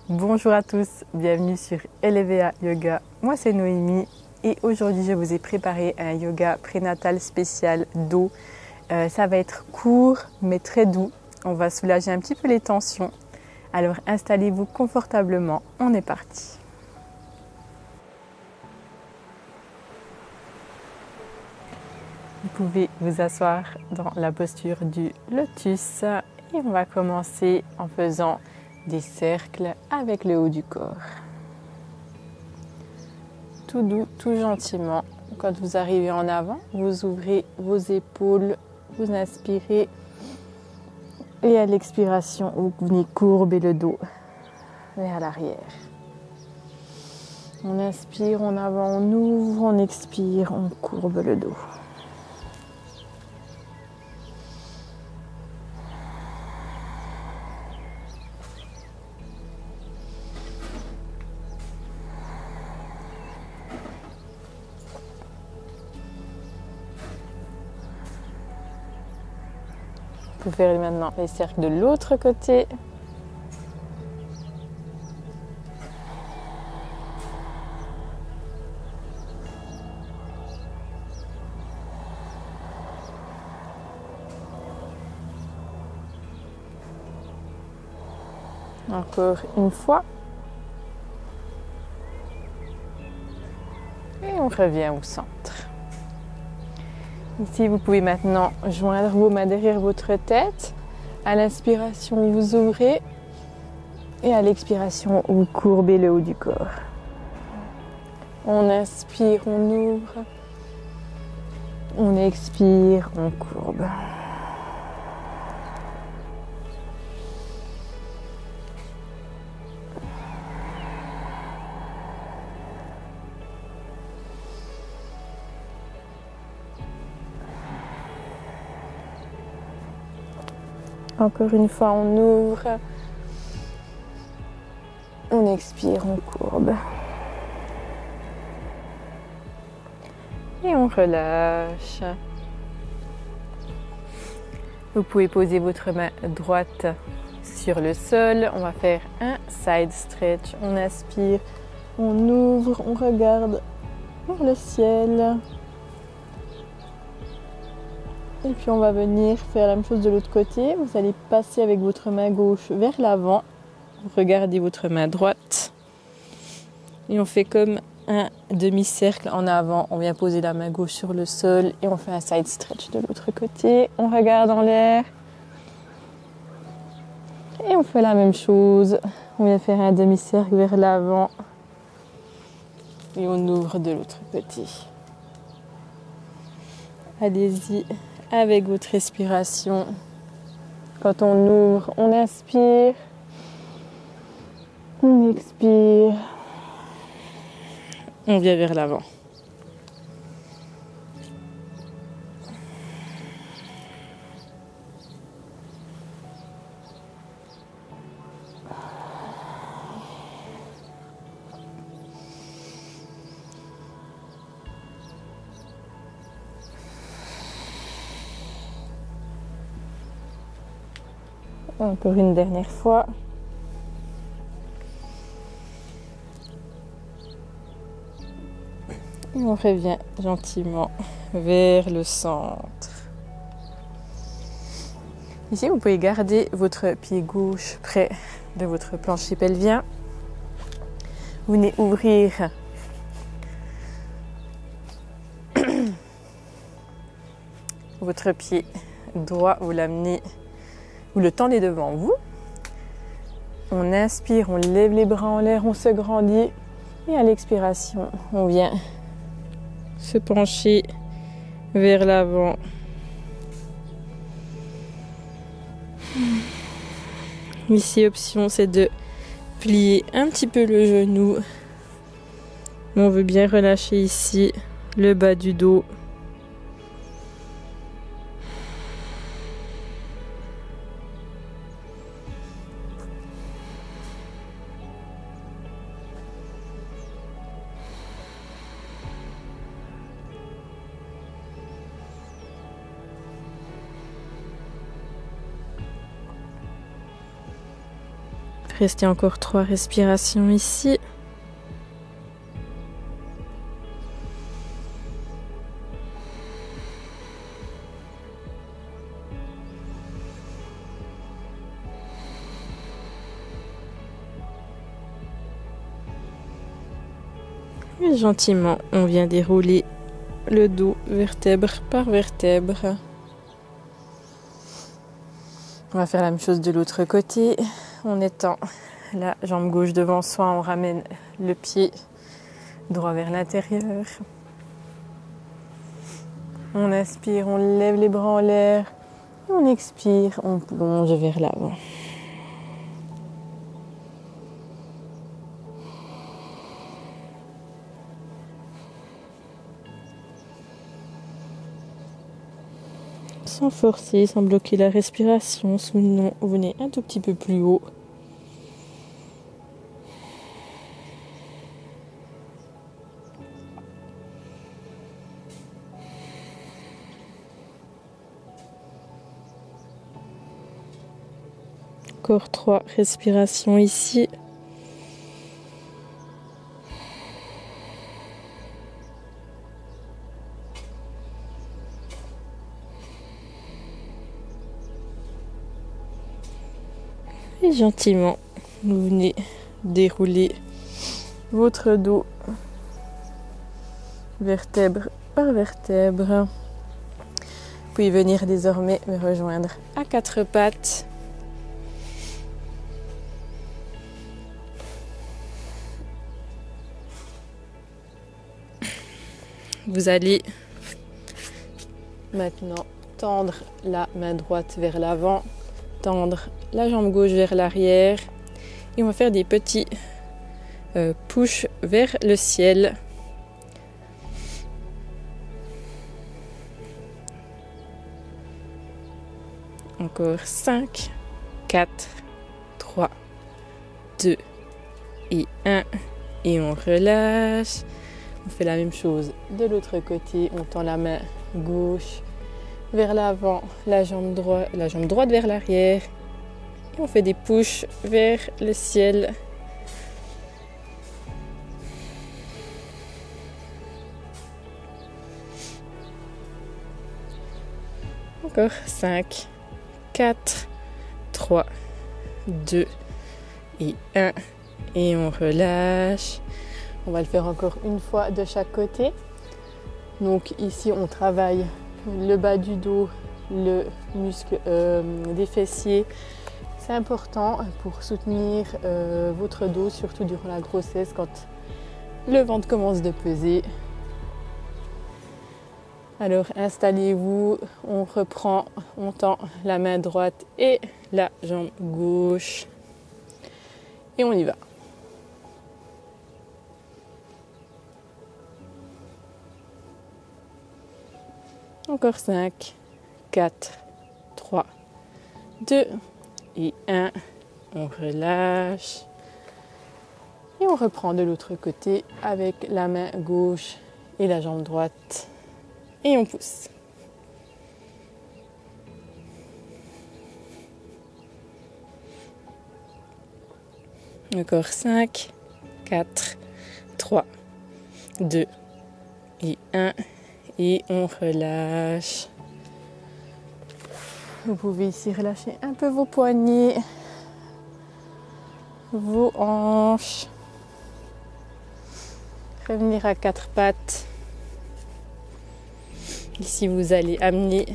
Bonjour à tous, bienvenue sur Elevea Yoga. Moi c'est Noémie et aujourd'hui je vous ai préparé un yoga prénatal spécial dos. Ça va être court mais très doux. On va soulager un petit peu les tensions. Alors installez-vous confortablement, on est parti. Vous pouvez vous asseoir dans la posture du lotus et on va commencer en faisant des cercles avec le haut du corps. Tout doux, tout gentiment. Quand vous arrivez en avant, vous ouvrez vos épaules, vous inspirez et à l'expiration, vous venez courber le dos vers l'arrière. On inspire en avant, on ouvre, on expire, on courbe le dos. Vous faire maintenant les cercles de l'autre côté. Encore une fois. Et on revient au centre. Ici, vous pouvez maintenant joindre vos mains derrière votre tête. À l'inspiration, vous ouvrez. Et à l'expiration, vous courbez le haut du corps. On inspire, on ouvre. On expire, on courbe. Encore une fois, on ouvre, on expire, on courbe. Et on relâche. Vous pouvez poser votre main droite sur le sol. On va faire un side stretch. On inspire, on ouvre, on regarde vers le ciel. Et puis on va venir faire la même chose de l'autre côté. Vous allez passer avec votre main gauche vers l'avant. Vous regardez votre main droite. Et on fait comme un demi-cercle en avant. On vient poser la main gauche sur le sol et on fait un side stretch de l'autre côté. On regarde en l'air. Et on fait la même chose. On vient faire un demi-cercle vers l'avant. Et on ouvre de l'autre côté. Allez-y. Avec votre respiration, quand on ouvre, on inspire, on expire, on vient vers l'avant. Encore une dernière fois. Et on revient gentiment vers le centre. Ici, vous pouvez garder votre pied gauche près de votre plancher pelvien. Vous venez ouvrir votre pied droit, vous l'amenez, vous le tendez devant vous. On inspire, on lève les bras en l'air, on se grandit. Et à l'expiration, on vient se pencher vers l'avant. Ici, option, c'est de plier un petit peu le genou. On veut bien relâcher ici le bas du dos. Restez encore 3 respirations ici. Et gentiment, on vient dérouler le dos vertèbre par vertèbre. On va faire la même chose de l'autre côté. On étend la jambe gauche devant soi, on ramène le pied droit vers l'intérieur. On inspire, on lève les bras en l'air. On expire, on plonge vers l'avant. Sans forcer, sans bloquer la respiration, sinon vous venez un tout petit peu plus haut. Encore 3 respirations ici. Et gentiment, vous venez dérouler votre dos vertèbre par vertèbre. Vous pouvez venir désormais me rejoindre à 4 pattes. Vous allez maintenant tendre la main droite vers l'avant, tendre la jambe gauche vers l'arrière et on va faire des petits push vers le ciel. Encore 5, 4, 3, 2 et 1 et on relâche. On fait la même chose de l'autre côté, on tend la main gauche vers l'avant, la jambe droite vers l'arrière et on fait des push vers le ciel. Encore 5, 4, 3, 2 et 1 et on relâche. On va le faire encore une fois de chaque côté. Donc ici on travaille le bas du dos, le muscle des fessiers. C'est important pour soutenir votre dos, surtout durant la grossesse quand le ventre commence de peser. Alors installez-vous, on reprend, on tend la main droite et la jambe gauche. Et on y va. Encore 5, 4, 3, 2 et 1. On relâche. Et on reprend de l'autre côté avec la main gauche et la jambe droite. Et on pousse. Encore 5, 4, 3, 2 et 1. Et on relâche. Vous pouvez ici relâcher un peu vos poignets, vos hanches. Revenir à 4 pattes. Ici, vous allez amener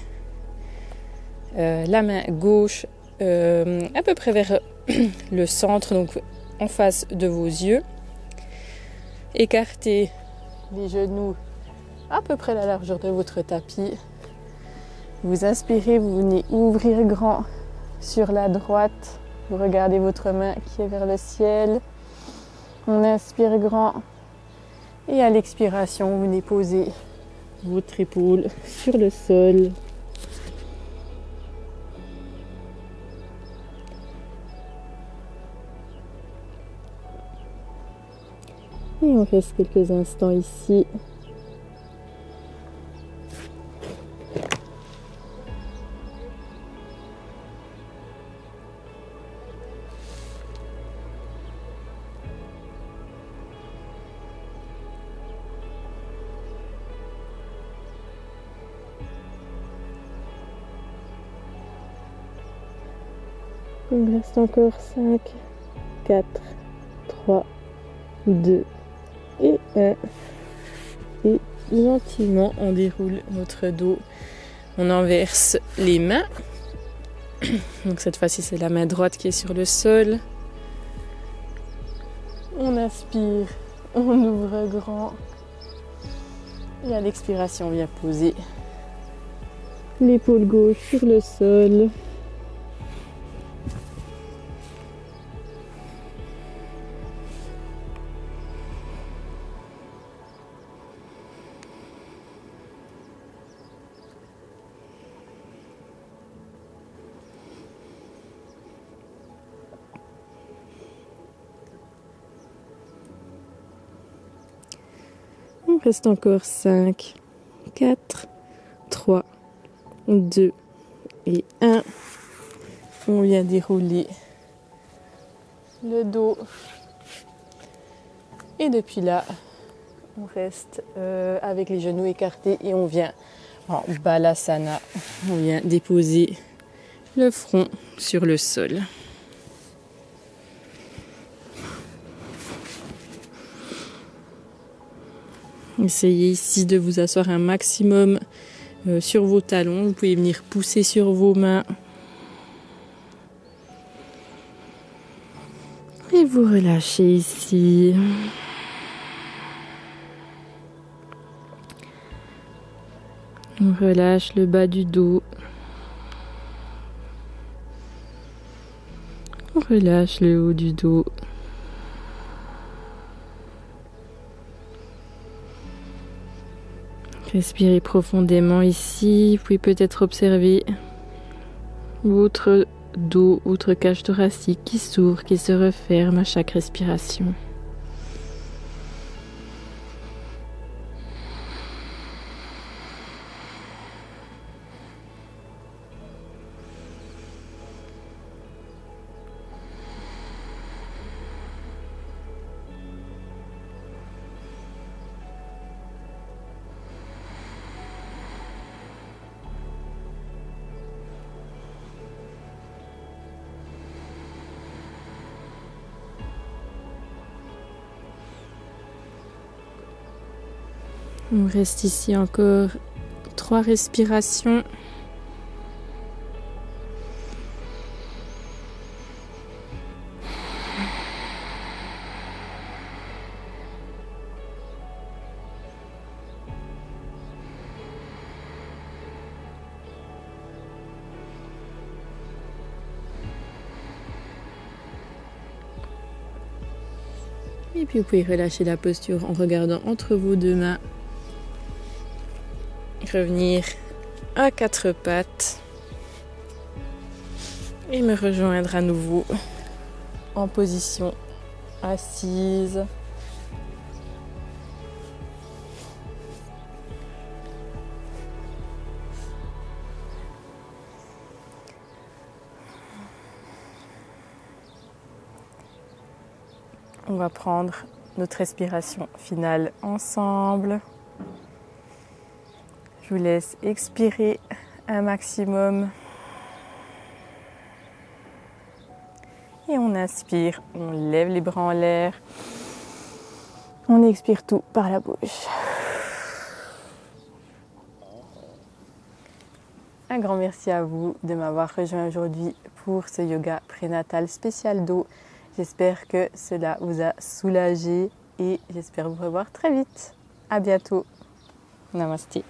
la main gauche à peu près vers le centre, donc en face de vos yeux. Écartez les genoux à peu près la largeur de votre tapis. Vous inspirez, vous venez ouvrir grand sur la droite. Vous regardez votre main qui est vers le ciel. On inspire grand. Et à l'expiration, vous venez poser votre épaule sur le sol. Et on reste quelques instants ici. Il me reste encore 5, 4, 3, 2 et 1. Et gentiment, on déroule notre dos. On inverse les mains. Donc cette fois-ci, c'est la main droite qui est sur le sol. On inspire, on ouvre grand. Et à l'expiration, on vient poser l'épaule gauche sur le sol. Il reste encore 5, 4, 3, 2 et 1. On vient dérouler le dos. Et depuis là, on reste avec les genoux écartés et on vient en Balasana. On vient déposer le front sur le sol. Essayez ici de vous asseoir un maximum sur vos talons. Vous pouvez venir pousser sur vos mains. Et vous relâchez ici. On relâche le bas du dos. On relâche le haut du dos. Respirez profondément ici. Vous pouvez peut-être observer votre dos, votre cage thoracique qui s'ouvre, qui se referme à chaque respiration. On reste ici encore 3 respirations. Et puis vous pouvez relâcher la posture en regardant entre vos deux mains. Revenir à 4 pattes et me rejoindre à nouveau en position assise. On va prendre notre respiration finale ensemble. Je vous laisse expirer un maximum. Et on inspire, on lève les bras en l'air. On expire tout par la bouche. Un grand merci à vous de m'avoir rejoint aujourd'hui pour ce yoga prénatal spécial dos. J'espère que cela vous a soulagé et j'espère vous revoir très vite. À bientôt. Namasté.